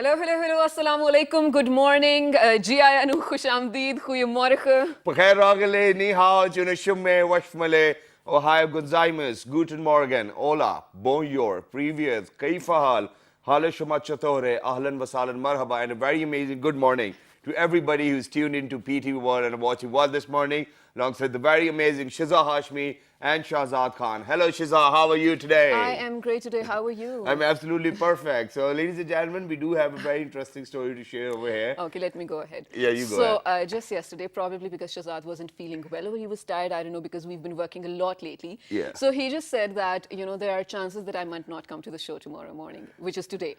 Hallo, hallo, hallo, assalamu alaikum, good morning, ji aya nu, khush amdeed, goeiemorgen. Bukhair Ragale, Ni Hao, Junashume, Washmale, Ohio Gonzaimus, Guten Morgen, Hola, Bonjour, Previous, Kaifahal, Hale Shumachatore, Ahlan Wasalan Marhaba, and a very amazing good morning to everybody who's tuned into PT1 and watching World this morning, alongside the very amazing Shiza Hashmi and Shahzad Khan. Hello Shiza, how are you today? I am great today, how are you? I'm absolutely perfect. So, ladies and gentlemen, we do have a very interesting story to share over here. Okay, let me go ahead. Yeah, you go So, ahead. just yesterday, probably because Shahzad wasn't feeling well or he was tired, I don't know, because we've been working a lot lately. Yeah. So he just said that, there are chances that I might not come to the show tomorrow morning, which is today.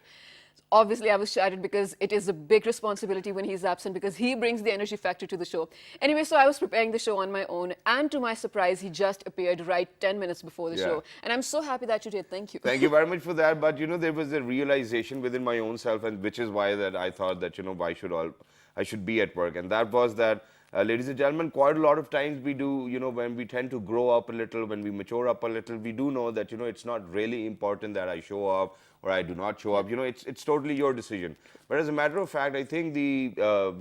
Obviously, I was shattered because it is a big responsibility when he's absent because he brings the energy factor to the show. Anyway, so I was preparing the show on my own, and to my surprise, he just appeared right 10 minutes before the show. And I'm so happy that you did. Thank you. Thank you very much for that. But there was a realization within my own self, and which is why that I thought that why I should be at work, and that was that. Ladies and gentlemen, quite a lot of times we do, when we tend to grow up a little, when we mature up a little, we do know that, it's not really important that I show up or I do not show up. It's totally your decision. But as a matter of fact, I think the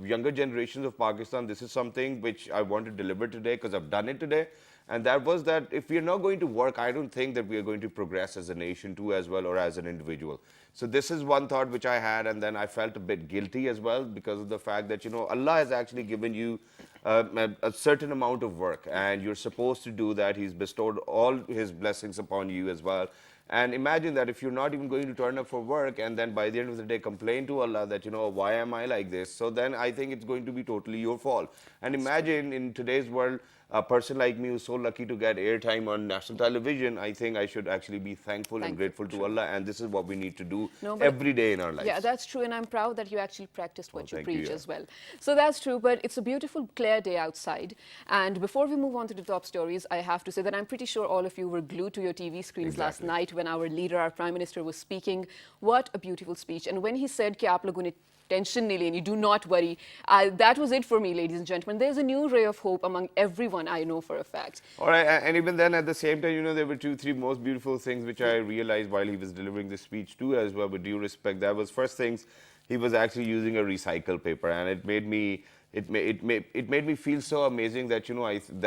younger generations of Pakistan, this is something which I want to deliver today because I've done it today. And that was that if we are not going to work, I don't think that we are going to progress as a nation too as well or as an individual. So this is one thought which I had, and then I felt a bit guilty as well because of the fact that, Allah has actually given you a certain amount of work and you're supposed to do that. He's bestowed all his blessings upon you as well. And imagine that if you're not even going to turn up for work and then by the end of the day complain to Allah that, why am I like this? So then I think it's going to be totally your fault. And imagine in today's world, a person like me who's so lucky to get airtime on national television, I think I should actually be thankful and grateful to Allah. And this is what we need to do every day in our lives. Yeah, that's true. And I'm proud that you actually practiced what you preach you, as well. So that's true. But it's a beautiful, clear day outside. And before we move on to the top stories, I have to say that I'm pretty sure all of you were glued to your TV screens last night when our leader, our Prime Minister, was speaking. What a beautiful speech. And when he said, "Ki aap logon ne tension nahi leni, do not worry," that was it for me, ladies and gentlemen. There's a new ray of hope among everyone I know for a fact. All right, and even then at the same time, there were 2-3 most beautiful things which I realized while he was delivering the speech too as well, with due respect. That was first things, he was actually using a recycled paper, and it made me feel so amazing that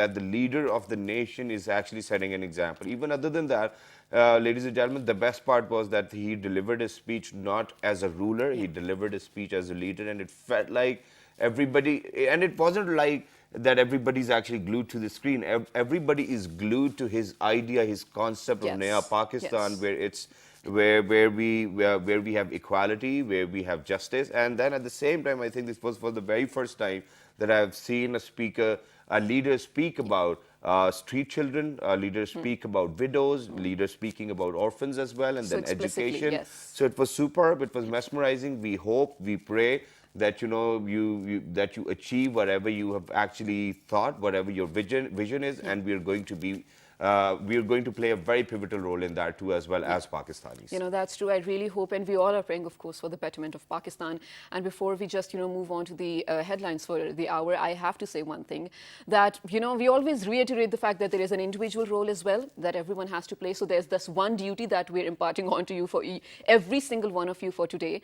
that the leader of the nation is actually setting an example. Even other than that, ladies and gentlemen, the best part was that he delivered his speech not as a ruler, he delivered his speech as a leader, and it felt like everybody, and it wasn't like that everybody's actually glued to the screen. Everybody is glued to his idea, his concept of Naya Pakistan, where it's where we have equality, where we have justice. And then at the same time, I think this was for the very first time that I've seen a leader speak about street children, leaders speak about widows, leaders speaking about orphans as well, and then education. So it was superb, it was mesmerizing. We hope, we pray that that you achieve whatever you have actually thought, whatever your vision is, and we are going to play a very pivotal role in that too as well as Pakistanis. That's true. I really hope, and we all are praying, of course, for the betterment of Pakistan. And before we just, move on to the headlines for the hour, I have to say one thing, that, we always reiterate the fact that there is an individual role as well that everyone has to play. So there's this one duty that we're imparting on to you for every single one of you for today.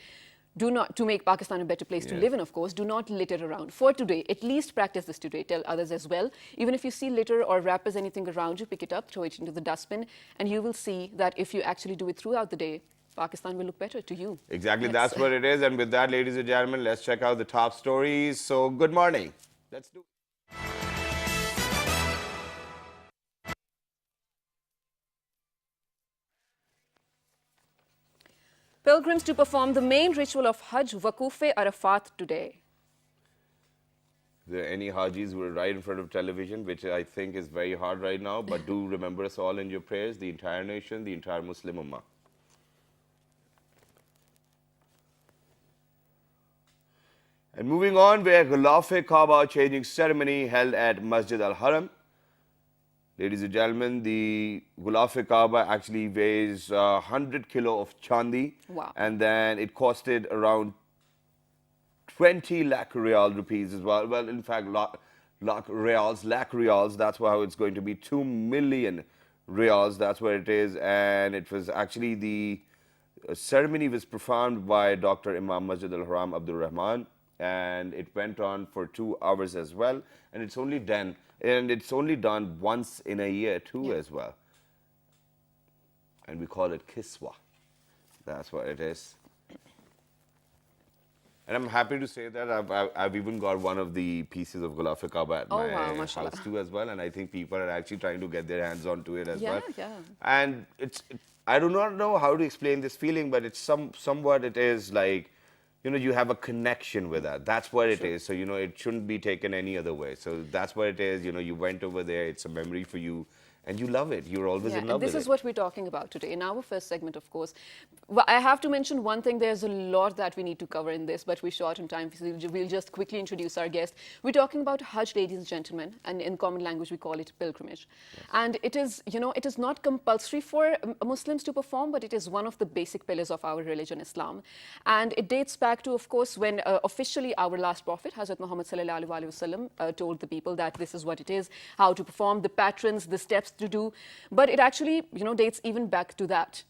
To make Pakistan a better place to live in, of course, do not litter around. For today, at least practice this today. Tell others as well. Even if you see litter or wrappers, anything around you, pick it up, throw it into the dustbin, and you will see that if you actually do it throughout the day, Pakistan will look better to you. Exactly, that's what it is. And with that, ladies and gentlemen, let's check out the top stories. So, good morning. Let's do it. Pilgrims to perform the main ritual of Hajj, Waquf-e-Arafat today. There are any Hajis who are right in front of television, which I think is very hard right now, but do remember us all in your prayers, the entire nation, the entire Muslim Ummah. And moving on, we have Ghilaf-e-Kaaba changing ceremony held at Masjid al-Haram. Ladies and gentlemen, the Ghilaf-e-Kaaba actually weighs 100 kilo of chandi. Wow. And then it costed around 20 lakh riyal rupees as well. Well, in fact, lakh riyals, that's how it's going to be. 2 million riyals, that's what it is. And it was actually the ceremony was performed by Dr. Imam Masjid al-Haram Abdul Rahman, and it went on for 2 hours as well. And it's only done once in a year too as well. And we call it Kiswa. That's what it is. And I'm happy to say that I've even got one of the pieces of Gulaf Kaaba at my house too as well. And I think people are actually trying to get their hands onto it as well. And I do not know how to explain this feeling, but it's somewhat it is like, you know, you have a connection with that. That's what it is. So, you know, it shouldn't be taken any other way. So that's what it is. You know, you went over there. It's a memory for you. And you love it. You're always in love with it. This is what we're talking about today. In our first segment, of course, I have to mention one thing. There's a lot that we need to cover in this, but we're short on time. So we'll just quickly introduce our guest. We're talking about Hajj, ladies and gentlemen, and in common language, we call it pilgrimage. And it is, you know, it is not compulsory for Muslims to perform, but it is one of the basic pillars of our religion, Islam. And it dates back to, of course, when officially our last prophet, Hazrat Muhammad sallallahu alaihi wasallam, told the people that this is what it is, how to perform, the patterns, the steps to do. But it actually, you know, dates even back to that.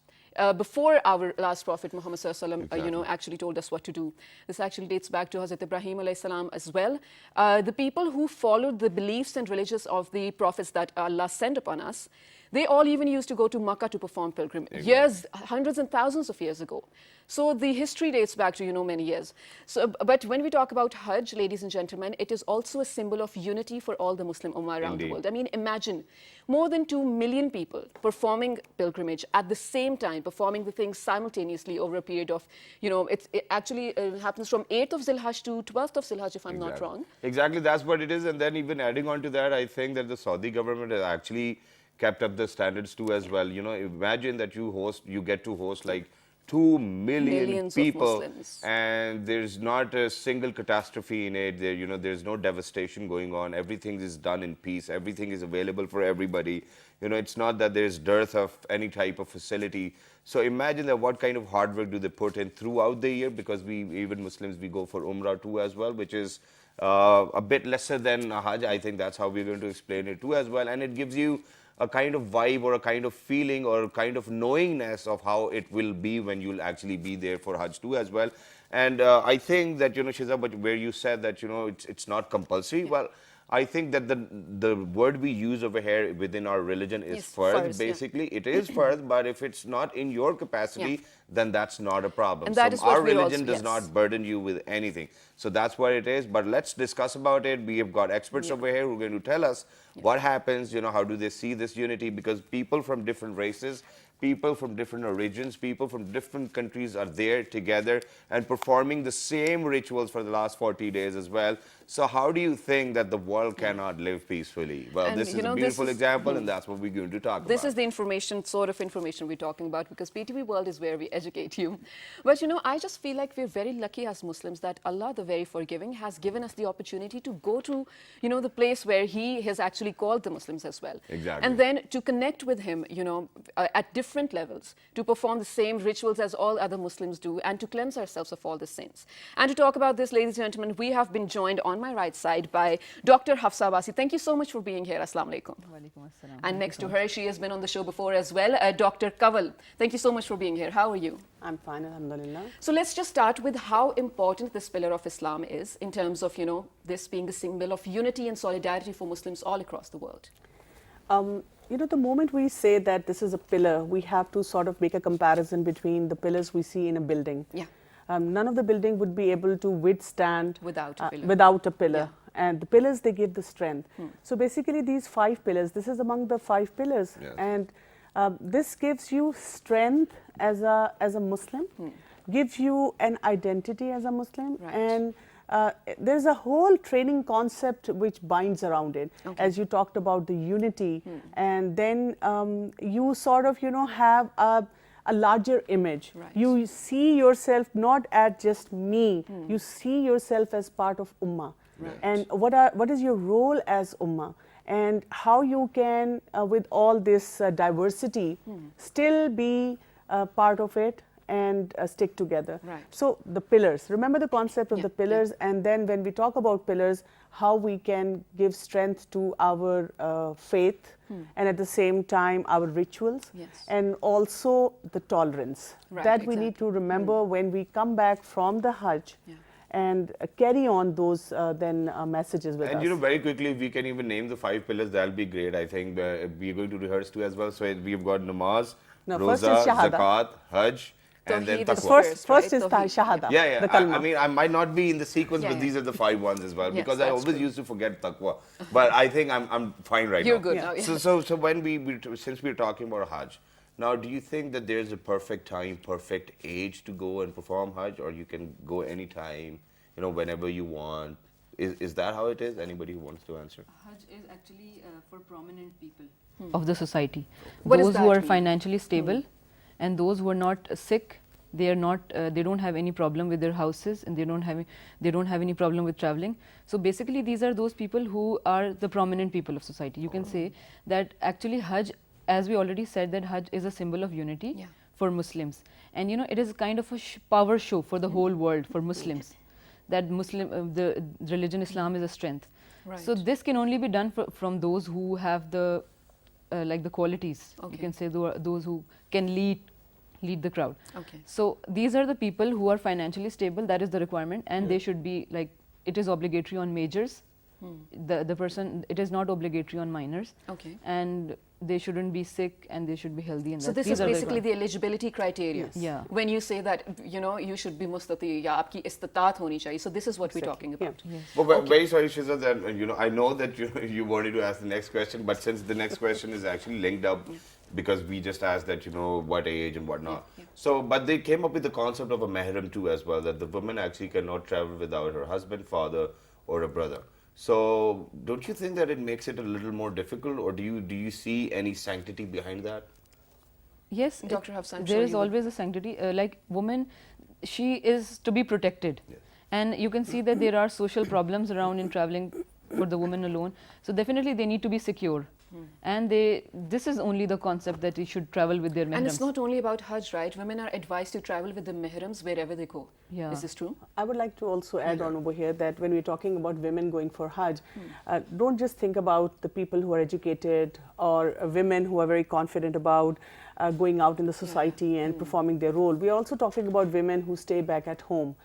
Before our last prophet Muhammad sallallahu alaihi wasallam, you know, actually told us what to do. This actually dates back to Hazrat Ibrahim alayhi salam as well. The people who followed the beliefs and religions of the prophets that Allah sent upon us, they all even used to go to Makkah to perform pilgrimage years, hundreds and thousands of years ago. So the history dates back to, you know, many years. So, but when we talk about Hajj, ladies and gentlemen, it is also a symbol of unity for all the Muslim Ummah around the world. I mean, imagine more than 2 million people performing pilgrimage at the same time, performing the things simultaneously over a period of, you know, it actually happens from 8th of Zilhajj to 12th of Zilhajj, if I'm not wrong. Exactly, that's what it is. And then even adding on to that, I think that the Saudi government has actually kept up the standards too as well. You know, imagine that you get to host like 2 million people, and there's not a single catastrophe in it. There, you know, there's no devastation going on. Everything is done in peace. Everything is available for everybody. You know, it's not that there's dearth of any type of facility. So imagine that what kind of hard work do they put in throughout the year, because even Muslims, we go for Umrah too as well, which is a bit lesser than Hajj. I think that's how we're going to explain it too as well. And it gives you a kind of vibe or a kind of feeling or a kind of knowingness of how it will be when you'll actually be there for Hajj too as well. And I think that, you know, Shiza, but where you said that, you know, it's not compulsory, well, I think that the word we use over here within our religion is fard, basically. It is fard, but if it's not in your capacity, then that's not a problem. And that is our religion does not burden you with anything. So that's what it is. But let's discuss about it. We have got experts over here who are going to tell us what happens, you know, how do they see this unity, because people from different races, people from different origins, people from different countries are there together and performing the same rituals for the last 40 days as well. So how do you think that the world cannot live peacefully? Well, this is a beautiful example, and that's what we're going to talk about. This is the sort of information we're talking about, because PTV World is where we educate you. But, you know, I just feel like we're very lucky as Muslims that Allah, the very forgiving, has given us the opportunity to go to, you know, the place where He has actually called the Muslims as well. Exactly. And then to connect with Him, you know, at different levels, to perform the same rituals as all other Muslims do, and to cleanse ourselves of all the sins. And to talk about this, ladies and gentlemen, we have been joined on my right side by Dr. Hafsa Abbasi. Thank you so much for being here. Assalamu alaikum. And next to her, she has been on the show before as well, Dr. Kaval. Thank you so much for being here. How are you? I'm fine, alhamdulillah. So let's just start with how important this pillar of Islam is in terms of, you know, this being a symbol of unity and solidarity for Muslims all across the world. You know, the moment we say that this is a pillar, we have to sort of make a comparison between the pillars we see in a building. None of the building would be able to withstand without a pillar. And the pillars, they give the strength. So basically these 5 pillars, this is among the 5 pillars. And this gives you strength as a Muslim, gives you an identity as a Muslim, and there's a whole training concept which binds around it, as you talked about the unity, and then you sort of, you know, have a larger image. You see yourself not as just me, you see yourself as part of Ummah. And what is your role as Ummah, and how you can, with all this diversity, still be part of it, and stick together. Right. So the pillars, remember the concept of Yeah, the pillars, and then when we talk about pillars, how we can give strength to our faith and at the same time our rituals, Yes. and also the tolerance. Right, That we need exactly. to remember when we come back from the Hajj. Yeah. And carry on those messages with And us. you know, very quickly, if we can even name the 5 pillars, that'll be great. I think we're going to rehearse too as well. So we've got namaz, No, first is roza, shahada. zakat, hajj, and then Tawheed is taqwa. First right? is Tawheed. shahada. Yeah, The yeah. kalma. I mean, I might not be in the sequence, Yeah, but yeah. these are the 5 ones as well. Yes, Because I that's always true. used to forget taqwa. But I think I'm fine right You're now. good Yeah. now. Yeah. So when since we're talking about Hajj, now do you think that there's a perfect time, perfect age to go and perform Hajj, or you can go anytime, you know, whenever you want? Is that how it is? Anybody who wants to answer? Hajj is actually for prominent people of the society. What does Those who that are mean? financially stable and those who are not sick, they are not, they don't have any problem with their houses, and they don't have any problem with traveling. So basically these are those people who are the prominent people of society. You can say that actually Hajj, as we already said, that Hajj is a symbol of unity Yeah. for Muslims, and you know, it is kind of a power show for the whole world, for Muslims, that the religion Islam is a strength. Right. So this can only be done from those who have the like the qualities. Okay. You can say those who can lead the crowd. Okay. So these are the people who are financially stable. That is the requirement, and they should be like, it is obligatory on majors. The person, it is not obligatory on minors. Okay. And they shouldn't be sick, and they should be healthy. And So this these is are basically the eligibility criteria. Yes. Yeah. When you say that, you know, you should be mustati ya aapki istitat honi chahiye. So this is what we're talking Yeah. about. Yes. Well, very sorry, Shiza, that you know, I know that you wanted to ask the next question, but since the next question is actually linked up, because we just asked that, you know, what age and what not. Yeah. So, but they came up with the concept of a mahram too as well, that the woman actually cannot travel without her husband, father, or a brother. So, don't you think that it makes it a little more difficult, or do you see any sanctity behind that? Yes, Dr. Hafsa, I'm there sure is you would- always a sanctity. Like woman, she is to be protected, and you can see that there are social problems around in traveling for the woman alone. So definitely they need to be secure, and this is only the concept that they should travel with their mahrams. And it's not only about Hajj, right? Women are advised to travel with the mihrams wherever they go. Yeah. Is this true? I would like to also add on over here that when we're talking about women going for Hajj, don't just think about the people who are educated or women who are very confident about going out in the society and performing their role. We are also talking about women who stay back at home.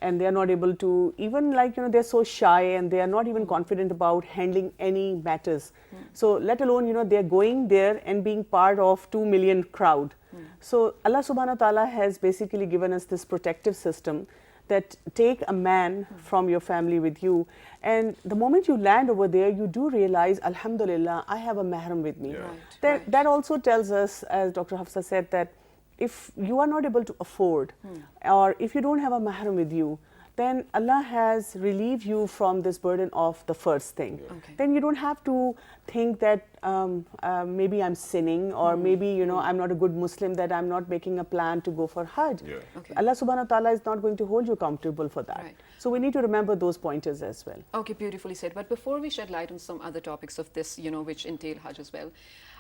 And they are not able to, even like, you know, they're so shy and they are not even confident about handling any matters. So let alone, you know, they're going there and being part of 2 million crowd. So Allah subhanahu wa ta'ala has basically given us this protective system that take a man from your family with you, and the moment you land over there, you do realize, Alhamdulillah, I have a mahram with me. Yeah. Right. That also tells us, as Dr. Hafsa said, that if you are not able to afford, or if you don't have a mahram with you, then Allah has relieved you from this burden of the first thing. Okay. Then you don't have to think that maybe I'm sinning, or maybe, you know, I'm not a good Muslim, that I'm not making a plan to go for Hajj. Yeah. Okay. Allah subhanahu wa ta'ala is not going to hold you accountable for that. Right. So we need to remember those pointers as well. Okay, beautifully said. But before we shed light on some other topics of this, you know, which entail Hajj as well,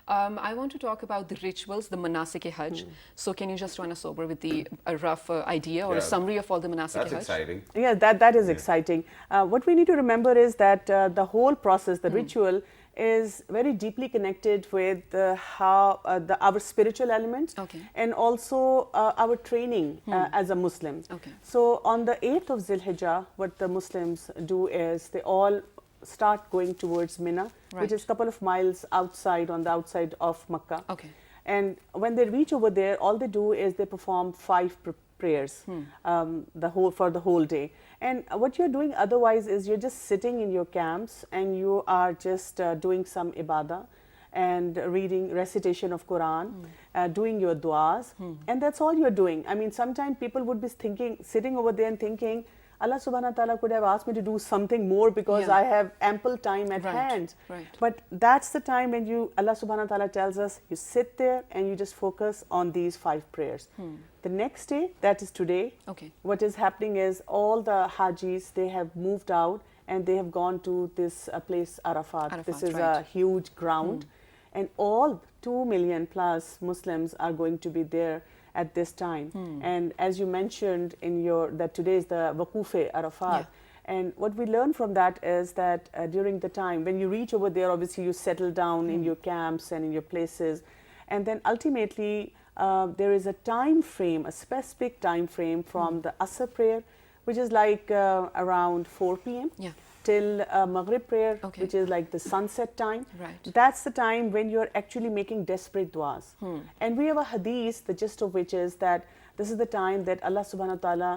I want to talk about the rituals, the manasik-e-Hajj. So can you just run us over with a rough idea or a Yeah. summary of all the That's manasik-e-Hajj? exciting. Yeah, that is exciting. What we need to remember is that the whole process, the ritual, is very deeply connected with how our spiritual elements, Okay. and also our training as a Muslim. Okay. So on the 8th of Zil-Hijjah, what the Muslims do is they all start going towards Mina, Right. which is a couple of miles outside, on the outside of Makkah. Okay. And when they reach over there, all they do is they perform 5 prayers for the whole day. And what you're doing otherwise is you're just sitting in your camps and you are just doing some ibadah and reading recitation of Quran, doing your du'as, and that's all you're doing. I mean, sometimes people would be sitting over there and thinking, Allah subhanahu wa ta'ala could have asked me to do something more because Yeah. I have ample time at Right, hand. right. But that's the time when Allah subhanahu wa ta'ala tells us, you sit there and you just focus on these 5 prayers. The next day, that is today, Okay. what is happening is all the Hajis, they have moved out and they have gone to this place Arafat. This is right. a huge ground, and all 2 million plus Muslims are going to be there at this time. And as you mentioned in your, that today is the Waquf Arafat. And what we learn from that is that during the time when you reach over there, obviously you settle down in your camps and in your places. And then ultimately there is a time frame, a specific time frame from the Asr prayer, which is like around 4 p.m. till Maghrib prayer, which is like the sunset time. That's the time when you're actually making desperate du'as. And we have a hadith, the gist of which is that this is the time that Allah subhanahu wa ta'ala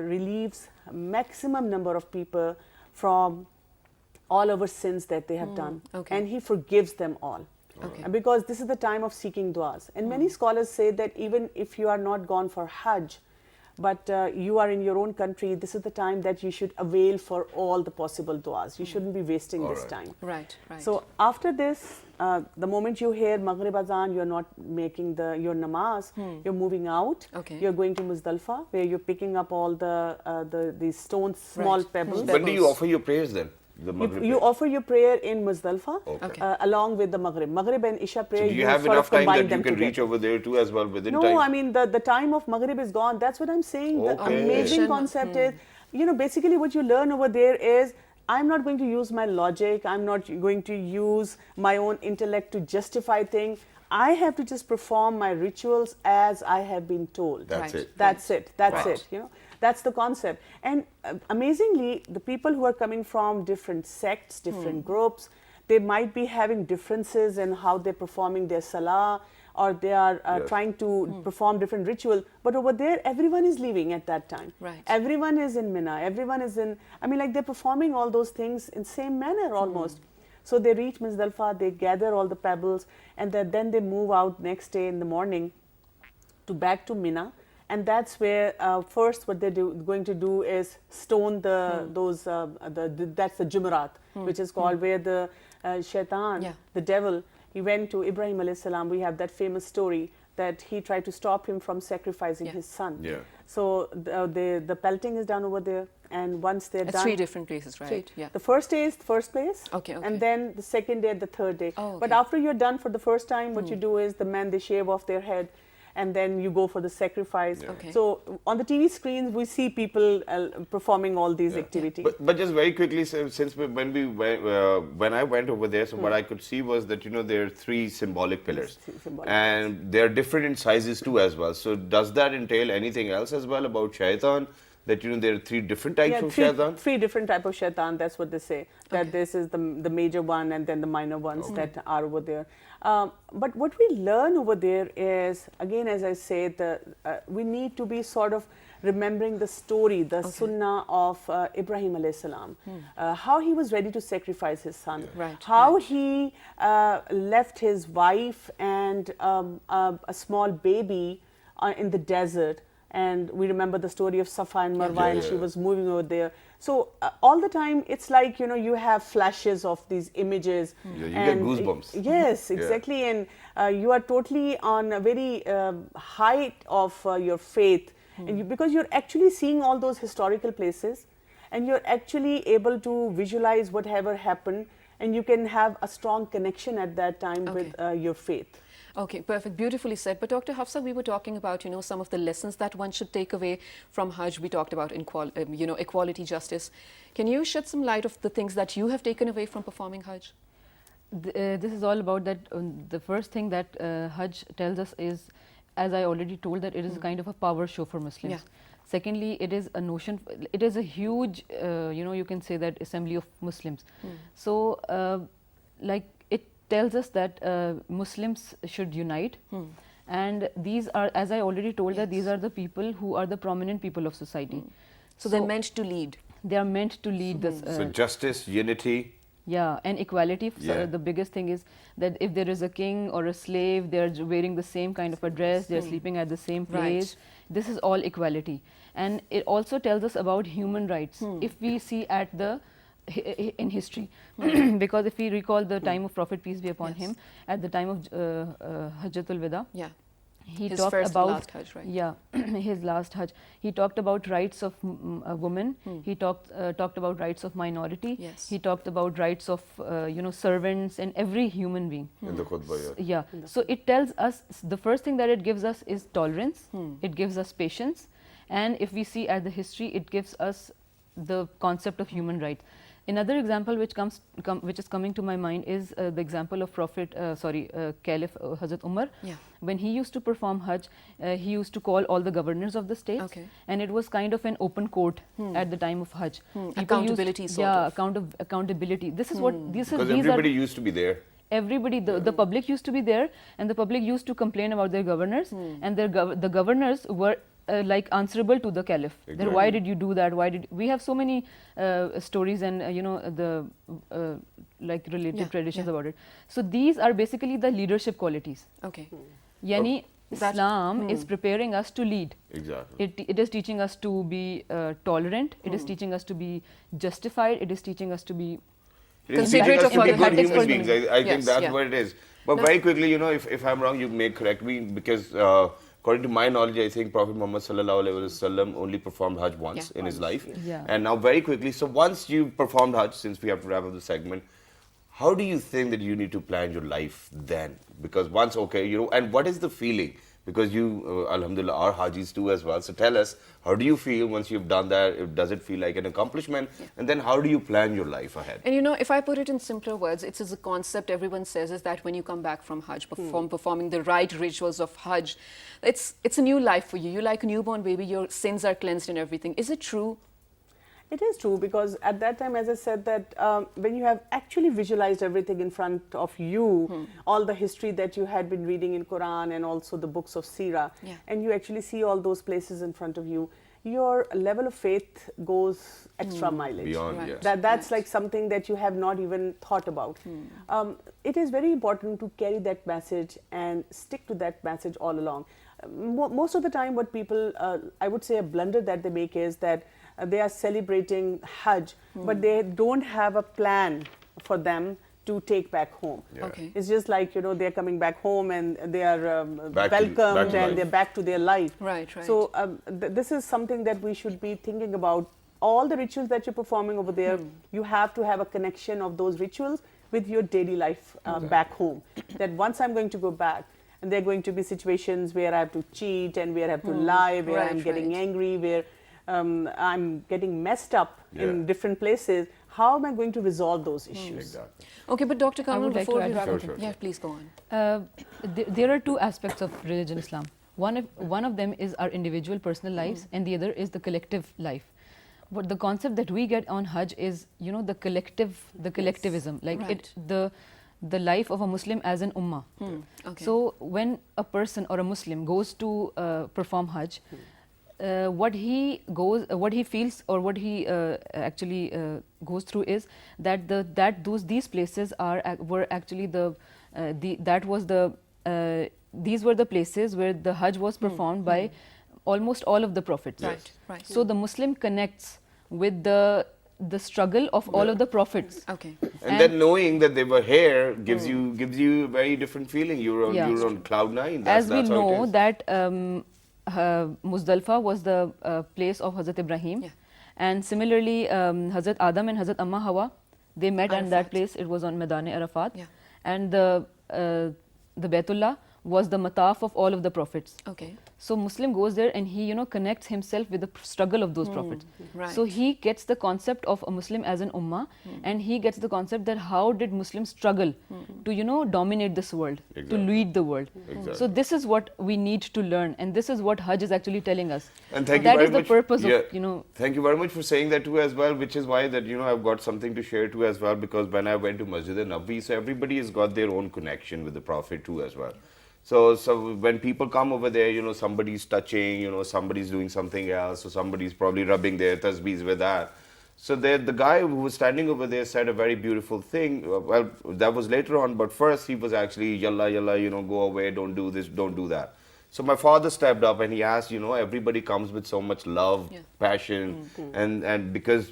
relieves maximum number of people from all our sins that they have done. And He forgives them all. And because this is the time of seeking du'as. And many scholars say that even if you are not gone for Hajj, but you are in your own country, this is the time that you should avail for all the possible du'as. You shouldn't be wasting this time. So after this, the moment you hear Maghrib Azan, you're not making your namaz, you're moving out, you're going to Muzdalifah, where you're picking up all these stones, small pebbles. When do you offer your prayers then? You offer your prayer in Muzdalifah along with the Maghrib. Maghrib and Isha prayer, so do you have enough time that you can reach over there too as well within time? No, I mean the time of Maghrib is gone. That's what I'm saying. The amazing concept is, basically what you learn over there is, I'm not going to use my logic. I'm not going to use my own intellect to justify things. I have to just perform my rituals as I have been told. That's it. That's it. That's it. That's the concept. And amazingly, the people who are coming from different sects, different groups, they might be having differences in how they're performing their salah, or they are trying to perform different rituals. But over there, everyone is leaving at that time. Everyone is in Mina. Everyone is in, they're performing all those things in same manner almost. So they reach Muzdalifah, they gather all the pebbles, and then they move out next day in the morning back to Mina. And that's where first what they're going to do is stone that's the Jumerat, which is called where the shaitan, the devil, he went to Ibrahim alayhi salam. We have that famous story that he tried to stop him from sacrificing his son. So the pelting is done over there, and once they're done, 3 different places, right? The first day is the first place, and then the second day, the third day. But after you're done for the first time, what you do is the men, they shave off their head, and then you go for the sacrifice. So on the TV screens, we see people performing all these activities. But just very quickly, since when I went over there, so what I could see was that there are 3 symbolic pillars, and they're different in sizes too as well. So does that entail anything else as well about shaitan? That there are 3 different types of shaitan? 3 different types of shaitan, that's what they say. That this is the major one, and then the minor ones that are over there. But what we learn over there is, again, as I say, we need to be sort of remembering the story, the sunnah of Ibrahim alayhi salam, how he was ready to sacrifice his son, how he left his wife and a small baby in the desert. And we remember the story of Safa and Marwa, and she was moving over there. So all the time, it's like, you have flashes of these images. You get goosebumps. Yes, exactly. And you are totally on a very height of your faith. And because you're actually seeing all those historical places, and you're actually able to visualize whatever happened, and you can have a strong connection at that time with your faith. Okay, perfect. Beautifully said. But Dr. Hafsa, we were talking about, some of the lessons that one should take away from Hajj. We talked about, equality, justice. Can you shed some light of the things that you have taken away from performing Hajj? This is all about that. The first thing that Hajj tells us is, as I already told, that it is a kind of a power show for Muslims. Secondly, it is a notion, it is a huge, you can say that assembly of Muslims. So, tells us that Muslims should unite, and these are, as I already told, that these are the people who are the prominent people of society. So they're meant to lead. They are meant to lead this. So justice, unity. Yeah, and equality. So the biggest thing is that if there is a king or a slave, they are wearing the same kind of a dress, they are sleeping at the same place. This is all equality. And it also tells us about human rights. If we see at in history, because if we recall the time of Prophet, peace be upon him, at the time of Hajjatul Wada, he His talked first about last Hajj, right? Yeah, his last Hajj. He talked about rights of women. He talked about rights of minority. Yes. He talked about rights of servants and every human being. In the khutbah, yeah. Yeah. So it tells us, the first thing that it gives us is tolerance. It gives us patience, and if we see at the history, it gives us the concept of human rights. Another example which is coming to my mind is the example of Caliph Hazrat Umar. Yeah. When he used to perform Hajj, he used to call all the governors of the states, Okay. and it was kind of an open court at the time of Hajj. People Accountability used, sort yeah, of. accountability. This is what this is. Because These everybody are used to be there. everybody. The public used to be there, and the public used to complain about their governors, and the governors were like answerable to the caliph. That Exactly. why did you do that? Why did we have so many stories and the like related Yeah, traditions yeah. about it. So these are basically the leadership qualities. Okay. Yani That- Islam is preparing us to lead. Exactly. It is teaching us to be tolerant. It is teaching us to be justified. It is teaching us to be It is Considerate teaching us of to be other good ethics human for beings. human- I think Yes, that's yeah. what it is. But very quickly, if I'm wrong, you may correct me, because according to my knowledge, I think Prophet Muhammad sallallahu alaihi wasallam only performed Hajj once Yeah. in his life. Yeah. And now very quickly, so once you performed Hajj, since we have to wrap up the segment, how do you think that you need to plan your life then? Because once, okay, and what is the feeling? Because you, alhamdulillah, are Hajis too as well. So tell us, how do you feel once you've done that? Does it feel like an accomplishment? And then how do you plan your life ahead? And if I put it in simpler words, it's a concept everyone says is that when you come back from Hajj, performing the right rituals of Hajj, it's a new life for you. You're like a newborn baby, your sins are cleansed and everything. Is it true? It is true, because at that time, as I said, that when you have actually visualized everything in front of you, all the history that you had been reading in Quran and also the books of Sirah, Yeah. and you actually see all those places in front of you, your level of faith goes extra mileage. Beyond, Right. yes. That's like something that you have not even thought about. It is very important to carry that message and stick to that message all along. Most of the time, what people, I would say a blunder that they make is that they are celebrating Hajj, but they don't have a plan for them to take back home. Yeah. Okay. It's just like, they're coming back home and they are Back to welcomed and life. they're back to their life. Right, right. So this is something that we should be thinking about. All the rituals that you're performing over there, you have to have a connection of those rituals with your daily life back home. That once I'm going to go back, and there are going to be situations where I have to cheat and where I have to lie, where Right, I'm getting right. angry, where I'm getting messed up in Yeah. different places. How am I going to resolve those issues? Exactly. Okay, but Dr. Kamal, would like to before add we wrap Sure, up, sure, yeah, sure. please go on. There are two aspects of religion Islam. One of them is our individual personal lives, and the other is the collective life. What the concept that we get on Hajj is, the collectivism, like Right. the life of a Muslim as an ummah. Okay. So when a person or a Muslim goes to perform Hajj, what he feels or what he actually goes through is that these places were actually these were the places where the Hajj was performed by almost all of the prophets. Right, right. So the Muslim connects with the struggle of all of the prophets. Okay. And then knowing that they were here gives you a very different feeling. You're Yeah. on cloud nine. As we That's how it know is. that Muzdalfa was the place of Hazrat Ibrahim, Yeah. and similarly Hazrat Adam and Hazrat Amma Hawa, they met on that Arafat. place. It was on Madan Arafat, Yeah. and the Baitullah was the mataf of all of the prophets. Okay. So Muslim goes there and he connects himself with the struggle of those prophets. Right. So he gets the concept of a Muslim as an ummah, and he gets the concept that how did Muslims struggle to dominate this world, to Exactly. lead the world. Exactly. So this is what we need to learn, and this is what Hajj is actually telling us. And thank you That very is the much. purpose Yeah. of Thank you very much for saying that too as well, which is why that I've got something to share too as well, because when I went to Masjid al-Nabawi, so everybody has got their own connection with the Prophet too as well. So when people come over there, somebody's touching, somebody's doing something else, so somebody's probably rubbing their tasbeehs with that. So the guy who was standing over there said a very beautiful thing. Well, that was later on, but first he was actually, yalla, yalla, go away, don't do this, don't do that. So my father stepped up and he asked, everybody comes with so much love, Yeah. passion, and because,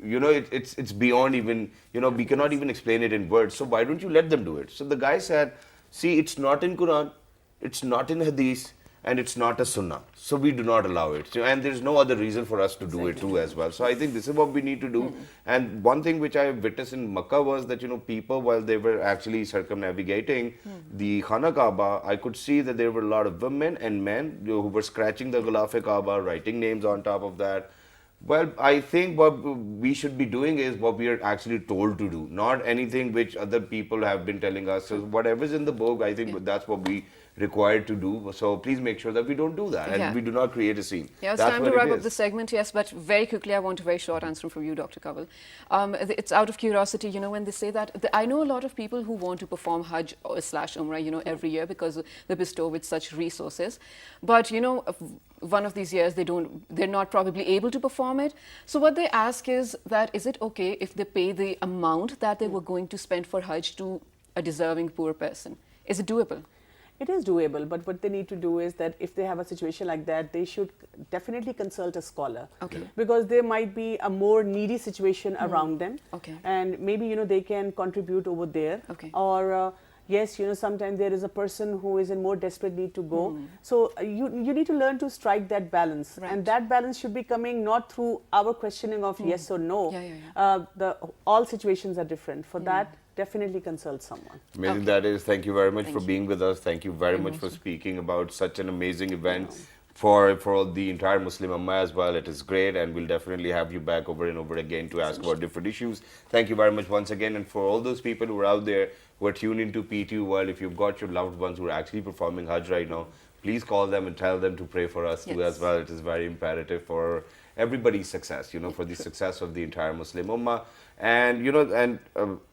it's beyond even, we cannot even explain it in words. So why don't you let them do it? So the guy said, see, it's not in Quran, it's not in Hadith, and it's not a sunnah. So we do not allow it. So, and there's no other reason for us to do it too as well. So I think this is what we need to do. And one thing which I witnessed in Makkah was that, people, while they were actually circumnavigating the Khana Kaaba, I could see that there were a lot of women and men who were scratching the Gulaf-e Kaaba, writing names on top of that. Well, I think what we should be doing is what we are actually told to do, not anything which other people have been telling us. So whatever's in the book, I think that's what we required to do. So please make sure that we don't do that and we do not create a scene. Yeah, it's time to wrap up the segment, yes, but very quickly I want a very short answer from you, Dr. Kanwal. It's out of curiosity, when they say that, I know a lot of people who want to perform Hajj slash Umrah, every year because they bestow with such resources. But, one of these years they're not probably able to perform it. So what they ask is that, is it okay if they pay the amount that they were going to spend for Hajj to a deserving poor person? Is it doable? It is doable, but what they need to do is that if they have a situation like that, they should definitely consult a scholar. Okay. Because there might be a more needy situation around them. Okay. And maybe, they can contribute over there. Okay. Or, yes, sometimes there is a person who is in more desperate need to go. So you need to learn to strike that balance. Right. And that balance should be coming not through our questioning of yes or no. All situations are different. For that, definitely consult someone. Amazing that is. Thank you very much for being with us. Thank you very much for speaking about such an amazing event for the entire Muslim Ummah as well. It is great, and we'll definitely have you back over and over again to ask about different issues. Thank you very much once again. And for all those people who are out there who are tuned into PTU World, if you've got your loved ones who are actually performing Hajj right now, please call them and tell them to pray for us too as well. It is very imperative for everybody's success, for the success of the entire Muslim Ummah. And,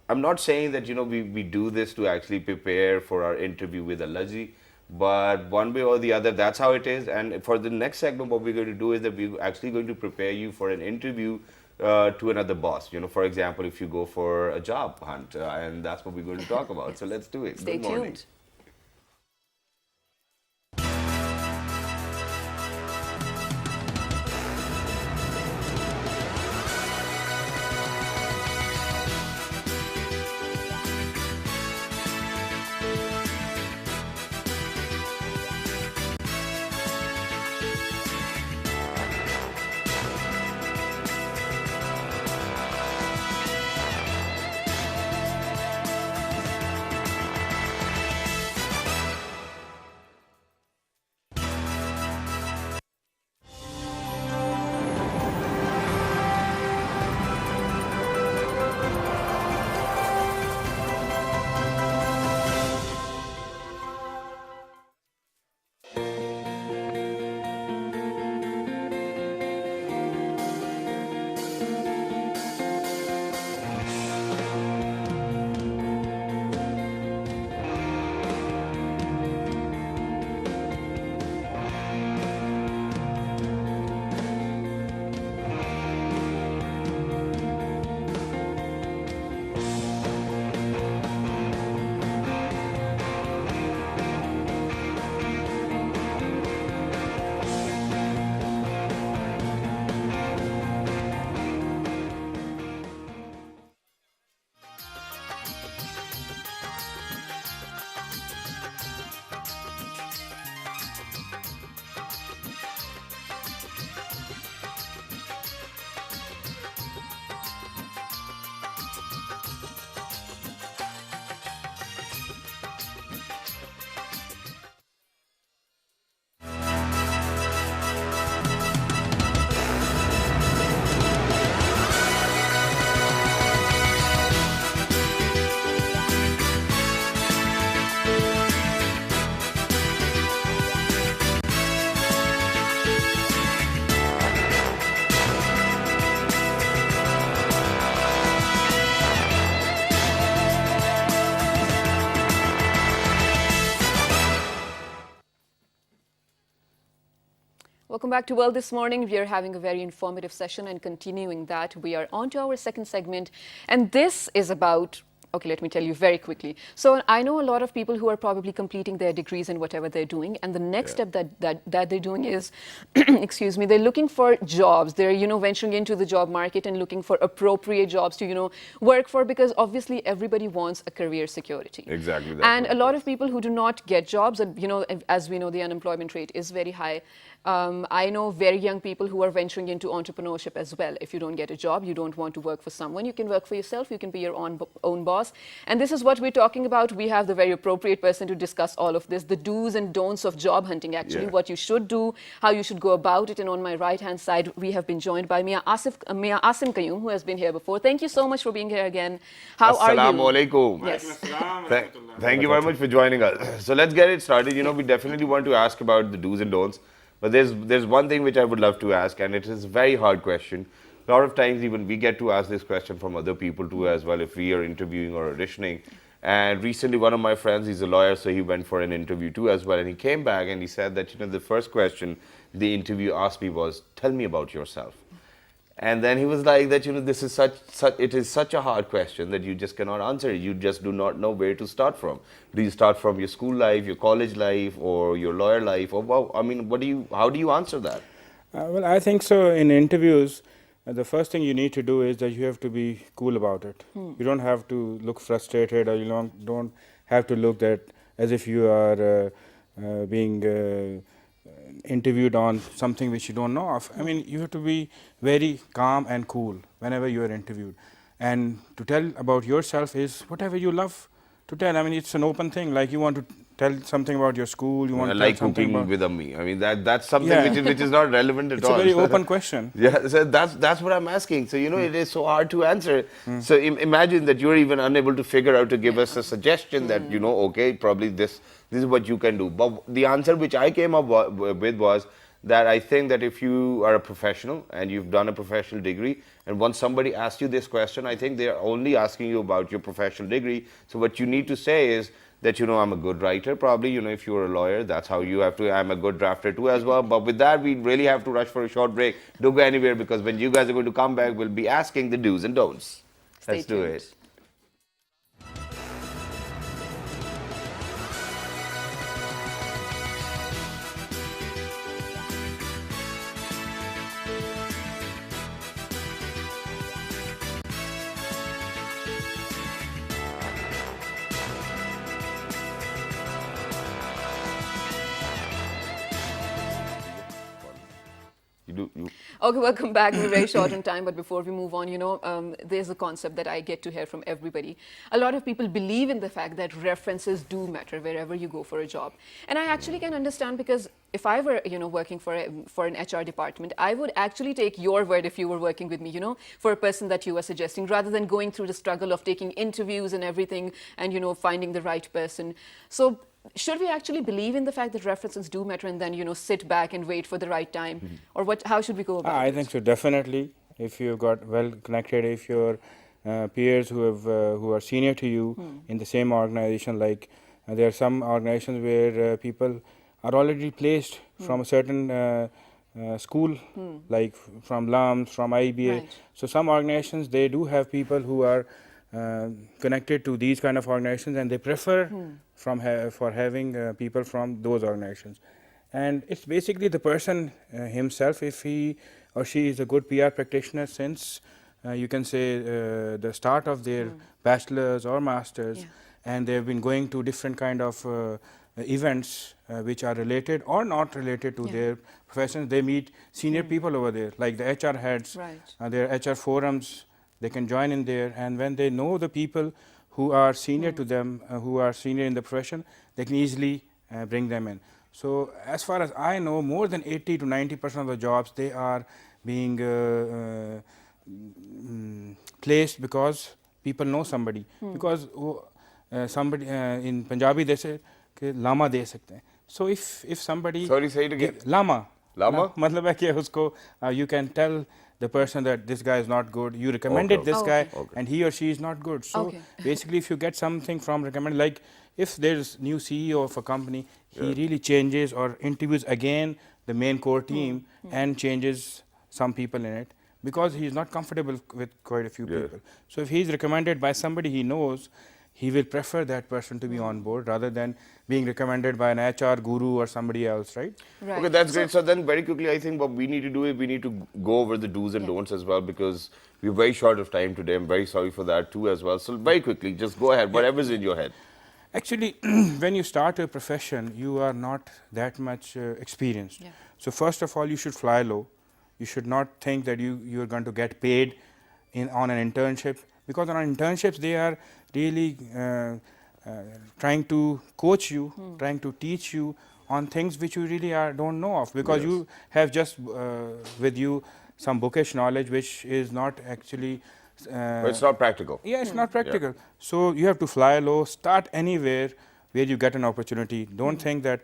I'm not saying that, we do this to actually prepare for our interview with Al-Haji, but one way or the other, that's how it is. And for the next segment, what we're going to do is that we're actually going to prepare you for an interview to another boss. For example, if you go for a job hunt, and that's what we're going to talk about. So let's do it. Stay Good morning. tuned. Welcome back to World This Morning. We are having a very informative session, and continuing that, we are on to our second segment. And this is about Okay, let me tell you very quickly. So I know a lot of people who are probably completing their degrees in whatever they're doing, and the next step that they're doing is, excuse me, they're looking for jobs. They're, you know, venturing into the job market and looking for appropriate jobs to, you know, work for, because obviously everybody wants a career security. Exactly. And a lot of people who do not get jobs, and, you know, as we know, the unemployment rate is very high. I know very young people who are venturing into entrepreneurship as well. If you don't get a job, you don't want to work for someone, you can work for yourself, you can be your own boss. And this is what we're talking about. We have the very appropriate person to discuss all of this, the do's and don'ts of job hunting, actually, what you should do, how you should go about it. And on my right-hand side, we have been joined by Mia Asim Qayyum, who has been here before. Thank you so much for being here again. How are you? Assalamu alaikum. Yes. Thank you very much for joining us. So let's get it started. You know, we definitely want to ask about the do's and don'ts. But there's one thing which I would love to ask, and it is a very hard question. A lot of times even we get to ask this question from other people too as well if we are interviewing or auditioning. And recently one of my friends, he's a lawyer, so he went for an interview too as well. And he came back and he said that, you know, the first question the interview asked me was, tell me about yourself. And then he was like that, you know, this is it is such a hard question that you just cannot answer it. You just do not know where to start from. Do you start from your school life, your college life, or your lawyer life? Or, well, I mean, how do you answer that? Well, I think so. In interviews, the first thing you need to do is that you have to be cool about it. You don't have to look frustrated, or you don't have to look that as if you are being interviewed on something which you don't know of. I mean, you have to be very calm and cool whenever you are interviewed. And to tell about yourself is whatever you love to tell. I mean, it's an open thing. Like you want to tell something about your school, you want to like tell something cooking about with Ammi. I mean, that's something which is not relevant at it's all. a very open question. Yeah, so that's what I'm asking. So, you know, it is so hard to answer. So imagine that you're even unable to figure out to give us a suggestion that, you know, okay, probably this is what you can do. But the answer which I came up with was that I think that if you are a professional and you've done a professional degree, and once somebody asks you this question, I think they're only asking you about your professional degree. So what you need to say is that, you know, I'm a good writer, probably, you know, if you're a lawyer, that's how you have to, I'm a good drafter too as well. But with that, we really have to rush for a short break. Don't go anywhere, because when you guys are going to come back, we'll be asking the do's and don'ts. Let's do it. Okay, welcome back. We're very short on time, but before we move on, you know, there's a concept that I get to hear from everybody. A lot of people believe in the fact that references do matter wherever you go for a job. And I actually can understand, because if I were, you know, working for an HR department, I would actually take your word if you were working with me, you know, for a person that you were suggesting, rather than going through the struggle of taking interviews and everything and, you know, finding the right person. So should we actually believe in the fact that references do matter and then, you know, sit back and wait for the right time? Or how should we go about it? I think so, definitely. If you've got well connected, if your peers who are senior to you in the same organization, like there are some organizations where people are already placed from a certain school, like from LUMS, from IBA. Right. So some organizations, they do have people who are connected to these kind of organizations, and they prefer for having people from those organizations. And it's basically the person himself, if he or she is a good PR practitioner since you can say the start of their bachelor's or master's, and they've been going to different kind of events which are related or not related to their professions. They meet senior people over there, like the HR heads, their HR forums. They can join in there, and when they know the people who are senior to them, who are senior in the profession, they can easily bring them in. So as far as I know, more than 80 to 90% of the jobs, they are being placed because people know somebody. Because somebody in Punjabi they say कि लामा दे सकते हैं. So if somebody Sorry, say it again. Lama. Lama? मतलब है कि उसको you can tell the person that this guy is not good. You recommended this guy, and he or she is not good. So basically, if you get something from recommend, like if there's new CEO of a company, he really changes or interviews again the main core team and changes some people in it, because he is not comfortable with quite a few people. So if he is recommended by somebody he knows, he will prefer that person to be on board rather than being recommended by an HR guru or somebody else, right? Right. Okay, that's great. So then very quickly, I think what we need to do is we need to go over the do's and don'ts as well, because we're very short of time today. I'm very sorry for that too as well. So very quickly, just go ahead, whatever's in your head. Actually, when you start a profession, you are not that much experienced. Yeah. So first of all, you should fly low. You should not think that you are going to get paid on an internship, because on internships they are really trying to coach you, trying to teach you on things which you really don't know of, because you have just with you some bookish knowledge which is not actually But it's not practical. yeah, it's not practical. So you have to fly low, start anywhere where you get an opportunity. Don't think that,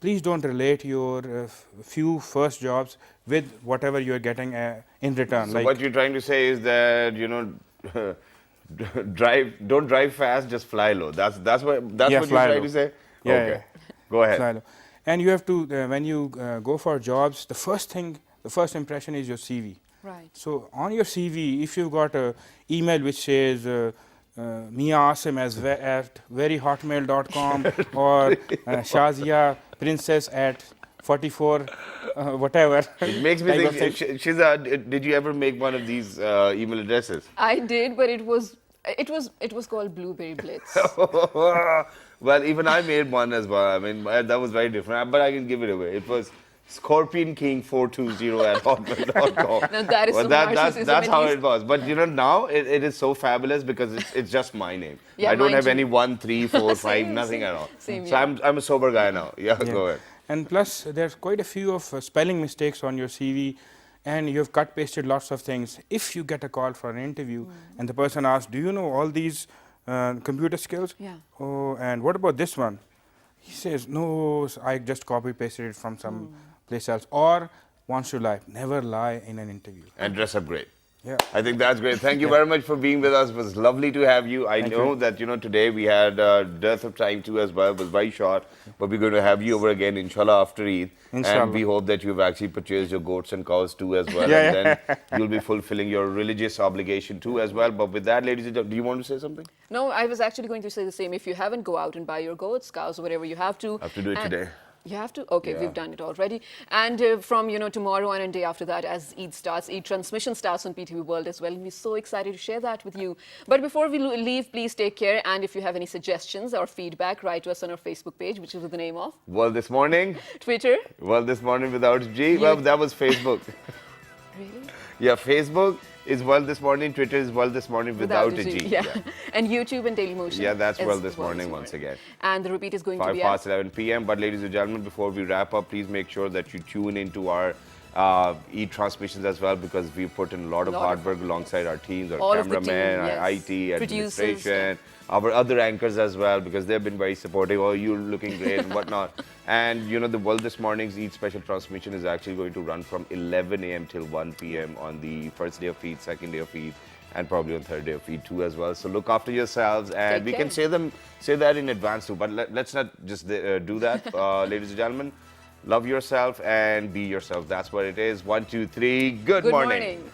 please don't relate your few first jobs with whatever you are getting in return. So what you're trying to say is that, you know, don't drive fast, just fly low. That's what you're trying to say? Yeah, okay. Go ahead. Fly low. And you have to, when you go for jobs, the first impression is your CV. Right. So on your CV, if you've got an email which says Mia Asim at veryhotmail.com or Shazia Princess at 44 whatever. It makes me think, Shiza, did you ever make one of these email addresses? I did, but it was called Blueberry Blitz. Well, even I made one as well. I mean, that was very different, but I can give it away. It was Scorpion King 420 at hotmail.com. Now that is well, some narcissism that's at how least. it was. But you know, now it is so fabulous because it's just my name. Yeah, I don't mine have too. any 1, 3, 4, 5, Same, nothing same, at all. same, So yeah. I'm a sober guy now. Yeah, go ahead. And plus, there's quite a few of spelling mistakes on your CV, and you have cut pasted lots of things. If you get a call for an interview and the person asks, do you know all these computer skills? Yeah. Oh, and what about this one? He says, no, I just copy pasted it from some place else. Or wants to lie. Never lie in an interview. And dress up great. Yeah. I think that's great. Thank you very much for being with us. It was lovely to have you. I know that, you know, today we had a dearth of time too as well. It was very short, but we're going to have you over again, inshallah, after Eid. Inshallah. And we hope that you've actually purchased your goats and cows too as well. And then you'll be fulfilling your religious obligation too as well. But with that, ladies and gentlemen, do you want to say something? No, I was actually going to say the same. If you haven't, go out and buy your goats, cows, or whatever you have to. I have to do it today. You have to? Okay, Yeah. we've done it already. And from, you know, tomorrow on and day after that, as Eid starts, Eid transmission starts on PTV World as well. And we're so excited to share that with you. But before we leave, please take care. And if you have any suggestions or feedback, write to us on our Facebook page, which is with the name of Well, this morning. Twitter. Well, this morning without G. Well, that was Facebook. Really? Yeah, Facebook is Well This Morning. Twitter is Well This Morning without a G. Yeah. And YouTube and Dailymotion. Yeah, that's is Well This Morning once again. And the repeat is going to 5 be past 11 p.m. But ladies and gentlemen, before we wrap up, please make sure that you tune into our e-transmissions as well, because we put in a lot of hard work alongside our teams, our All of the team, cameramen, our yes. IT, Producers, administration, our other anchors as well, because they've been very supportive. Oh, you're looking great and whatnot. And you know, the Well This Morning's Eid special transmission is actually going to run from 11 a.m. till 1 p.m. on the first day of Eid, second day of Eid, and probably on third day of Eid too as well. So look after yourselves, and Take we can say that in advance too, but let's not just do that. Ladies and gentlemen, love yourself and be yourself. That's what it is. 1, 2, 3. Good morning. morning.